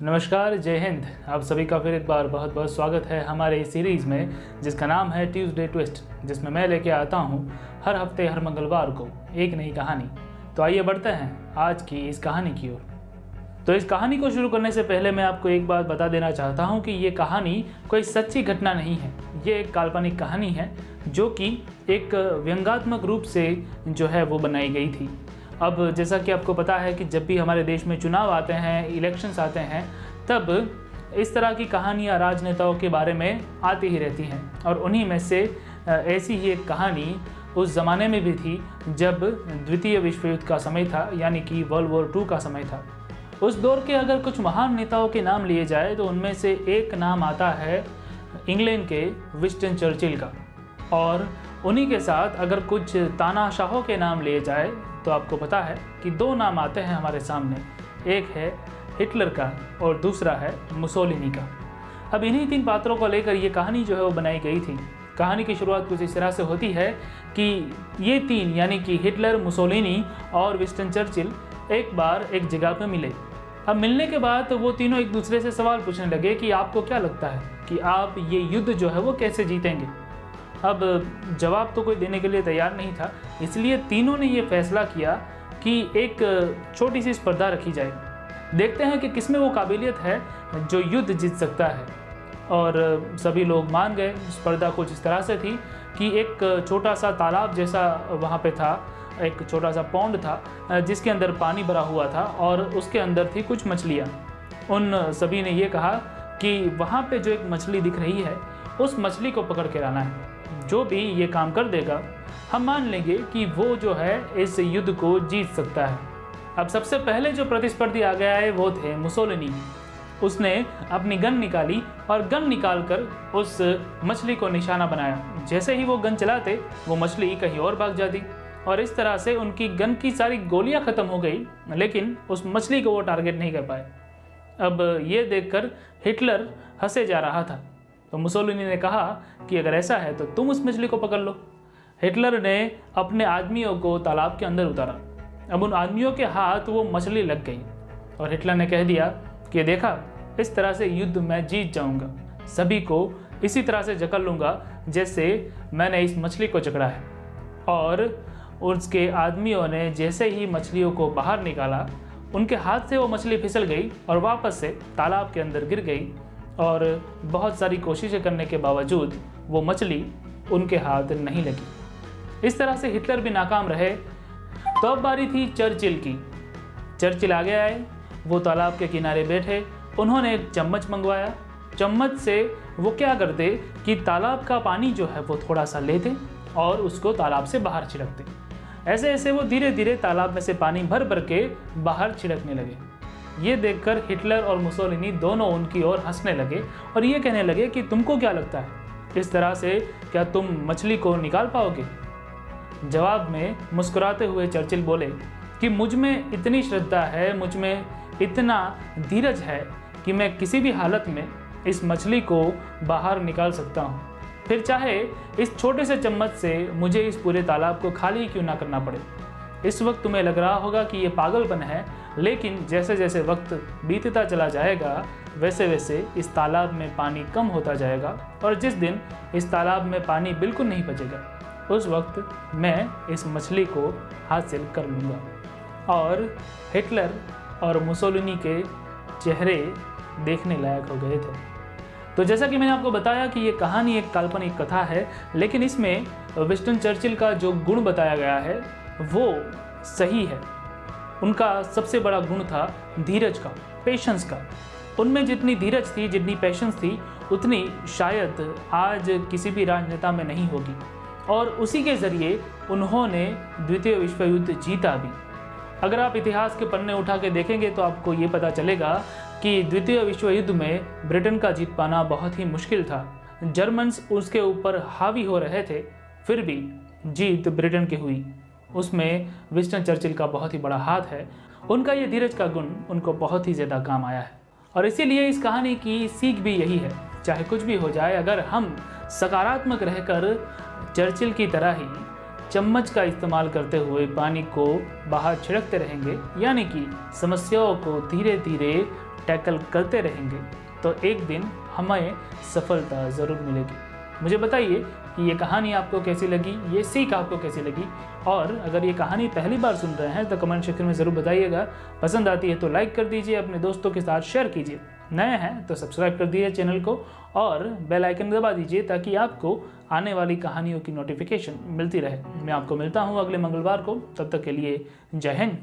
नमस्कार, जय हिंद। आप सभी का फिर एक बार बहुत बहुत स्वागत है हमारे इस सीरीज़ में जिसका नाम है ट्यूसडे ट्विस्ट, जिसमें मैं लेके आता हूँ हर हफ्ते हर मंगलवार को एक नई कहानी। तो आइए बढ़ते हैं आज की इस कहानी की ओर। तो इस कहानी को शुरू करने से पहले मैं आपको एक बात बता देना चाहता हूँ कि ये कहानी कोई सच्ची घटना नहीं है। ये एक काल्पनिक कहानी है जो कि एक व्यंग्यात्मक रूप से जो है वो बनाई गई थी। अब जैसा कि आपको पता है कि जब भी हमारे देश में चुनाव आते हैं, इलेक्शंस आते हैं, तब इस तरह की कहानियाँ राजनेताओं के बारे में आती ही रहती हैं। और उन्हीं में से ऐसी ही एक कहानी उस ज़माने में भी थी जब द्वितीय विश्व युद्ध का समय था, यानी कि वर्ल्ड वॉर 2 का समय था। उस दौर के अगर कुछ महान नेताओं के नाम लिए जाए तो उनमें से एक नाम आता है इंग्लैंड के विंस्टन चर्चिल का, और उन्हीं के साथ अगर कुछ तानाशाहों के नाम लिए जाए तो आपको पता है कि दो नाम आते हैं हमारे सामने। एक है हिटलर का और दूसरा है मुसोलिनी का। अब इन्हीं तीन पात्रों को लेकर ये कहानी जो है वो बनाई गई थी। कहानी की शुरुआत कुछ इस तरह से होती है कि ये तीन यानी कि हिटलर, मुसोलिनी और विंस्टन चर्चिल एक बार एक जगह पर मिले। अब मिलने के बाद वो तीनों एक दूसरे से सवाल पूछने लगे कि आपको क्या लगता है कि आप ये युद्ध जो है वो कैसे जीतेंगे। अब जवाब तो कोई देने के लिए तैयार नहीं था, इसलिए तीनों ने ये फैसला किया कि एक छोटी सी स्पर्धा रखी जाए। देखते हैं कि किसमें वो काबिलियत है जो युद्ध जीत सकता है। और सभी लोग मान गए। स्पर्धा कुछ इस तरह से थी कि एक छोटा सा तालाब जैसा वहाँ पे था, एक छोटा सा पौंड था जिसके अंदर पानी भरा हुआ था और उसके अंदर थी कुछ मछलियाँ। उन सभी ने ये कहा कि वहाँ पे जो एक मछली दिख रही है उस मछली को पकड़ के लाना है। जो भी ये काम कर देगा हम मान लेंगे कि वो जो है इस युद्ध को जीत सकता है। अब सबसे पहले जो प्रतिस्पर्धी आ गया है वो थे मुसोलिनी। उसने अपनी गन निकाली और गन निकालकर उस मछली को निशाना बनाया। जैसे ही वो गन चलाते वो मछली कहीं और भाग जाती और इस तरह से उनकी गन की सारी गोलियां ख़त्म हो गई, लेकिन उस मछली को वो टारगेट नहीं कर पाए। अब ये देखकर हिटलर हंसे जा रहा था, तो मुसोलिनी ने कहा कि अगर ऐसा है तो तुम उस मछली को पकड़ लो। हिटलर ने अपने आदमियों को तालाब के अंदर उतारा। अब उन आदमियों के हाथ वो मछली लग गई और हिटलर ने कह दिया कि देखा, इस तरह से युद्ध मैं जीत जाऊंगा, सभी को इसी तरह से जकड़ लूँगा जैसे मैंने इस मछली को जकड़ा है। और उसके आदमियों ने जैसे ही मछलियों को बाहर निकाला, उनके हाथ से वो मछली फिसल गई और वापस से तालाब के अंदर गिर गई। और बहुत सारी कोशिशें करने के बावजूद वो मछली उनके हाथ नहीं लगी। इस तरह से हिटलर भी नाकाम रहे। तो अब बारी थी चर्चिल की। चर्चिल आगे आए, वो तालाब के किनारे बैठे। उन्होंने एक चम्मच मंगवाया। चम्मच से वो क्या करते कि तालाब का पानी जो है वो थोड़ा सा लेते और उसको तालाब से बाहर छिड़कते। ऐसे ऐसे वो धीरे धीरे तालाब में से पानी भर भर के बाहर छिड़कने लगे। ये देखकर हिटलर और मुसोलिनी दोनों उनकी ओर हंसने लगे और ये कहने लगे कि तुमको क्या लगता है, इस तरह से क्या तुम मछली को निकाल पाओगे। जवाब में मुस्कुराते हुए चर्चिल बोले कि मुझ में इतनी श्रद्धा है, मुझ में इतना धीरज है कि मैं किसी भी हालत में इस मछली को बाहर निकाल सकता हूँ, फिर चाहे इस छोटे से चम्मच से मुझे इस पूरे तालाब को खाली क्यों ना करना पड़े। इस वक्त तुम्हें लग रहा होगा कि ये पागलपन है, लेकिन जैसे जैसे वक्त बीतता चला जाएगा वैसे वैसे इस तालाब में पानी कम होता जाएगा और जिस दिन इस तालाब में पानी बिल्कुल नहीं बचेगा उस वक्त मैं इस मछली को हासिल कर लूँगा। और हिटलर और मुसोलिनी के चेहरे देखने लायक हो गए थे। तो जैसा कि मैंने आपको बताया कि ये कहानी एक काल्पनिक कथा है, लेकिन इसमें विंस्टन चर्चिल का जो गुण बताया गया है वो सही है। उनका सबसे बड़ा गुण था धीरज का, पेशेंस का। उनमें जितनी धीरज थी, जितनी पेशेंस थी, उतनी शायद आज किसी भी राजनेता में नहीं होगी। और उसी के ज़रिए उन्होंने द्वितीय विश्व युद्ध जीता भी। अगर आप इतिहास के पन्ने उठा के देखेंगे तो आपको ये पता चलेगा कि द्वितीय विश्व युद्ध में ब्रिटेन का जीत पाना बहुत ही मुश्किल था। जर्मन्स उसके ऊपर हावी हो रहे थे, फिर भी जीत ब्रिटेन की हुई। उसमें विंस्टन चर्चिल का बहुत ही बड़ा हाथ है। उनका ये धीरज का गुण उनको बहुत ही ज़्यादा काम आया है। और इसीलिए इस कहानी की सीख भी यही है, चाहे कुछ भी हो जाए, अगर हम सकारात्मक रहकर चर्चिल की तरह ही चम्मच का इस्तेमाल करते हुए पानी को बाहर छिड़कते रहेंगे, यानी कि समस्याओं को धीरे धीरे टैकल करते रहेंगे तो एक दिन हमें सफलता ज़रूर मिलेगी। मुझे बताइए कि ये कहानी आपको कैसी लगी, ये सीख आपको कैसी लगी, और अगर ये कहानी पहली बार सुन रहे हैं तो कमेंट सेक्शन में ज़रूर बताइएगा। पसंद आती है तो लाइक कर दीजिए, अपने दोस्तों के साथ शेयर कीजिए। नए हैं तो सब्सक्राइब कर दीजिए चैनल को और बेल आइकन दबा दीजिए ताकि आपको आने वाली कहानियों की नोटिफिकेशन मिलती रहे। मैं आपको मिलता हूँ अगले मंगलवार को। तब तक के लिए जय हिंद।